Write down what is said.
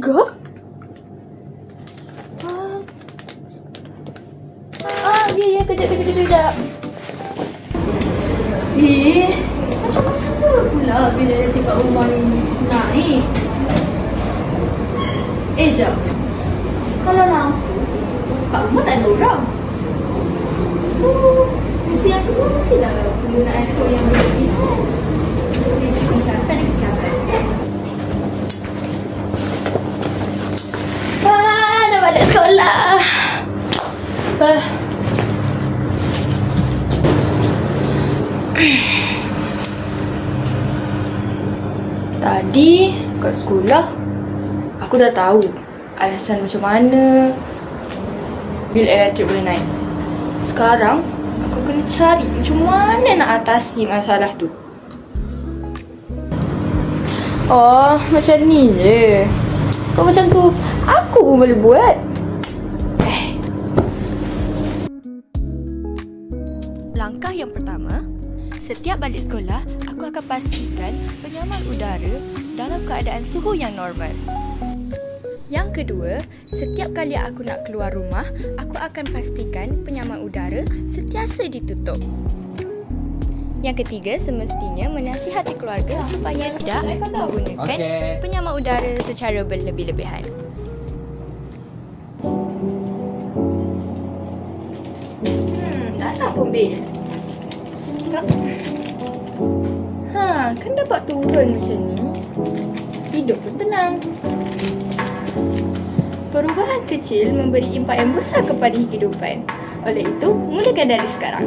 juga? Ya, kejap. Macam mana pula bila elektrik kat rumah ni naik? Jap. Kalau lampu, kat rumah tak ada orang. So, kunci yang kedua mestilah penggunaan kod yang berlebihan. Catat ni catat. Dah balik sekolah. Tadi kat sekolah aku dah tahu alasan macam mana bil elektrik boleh naik. Sekarang aku kena cari macam mana nak atasi masalah tu. Oh, macam ni je. Kau macam tu aku pun boleh buat. Langkah yang pertama, setiap balik sekolah, aku akan pastikan penyaman udara dalam keadaan suhu yang normal. Yang kedua, setiap kali aku nak keluar rumah, aku akan pastikan penyaman udara sentiasa ditutup. Yang ketiga, semestinya menasihati keluarga supaya tidak menggunakan penyaman udara secara berlebih-lebihan. Datang pun bil. Kan dapat turun macam ni. Hidup pun tenang. Perubahan kecil memberi impak yang besar kepada kehidupan. Oleh itu, mulakan dari sekarang.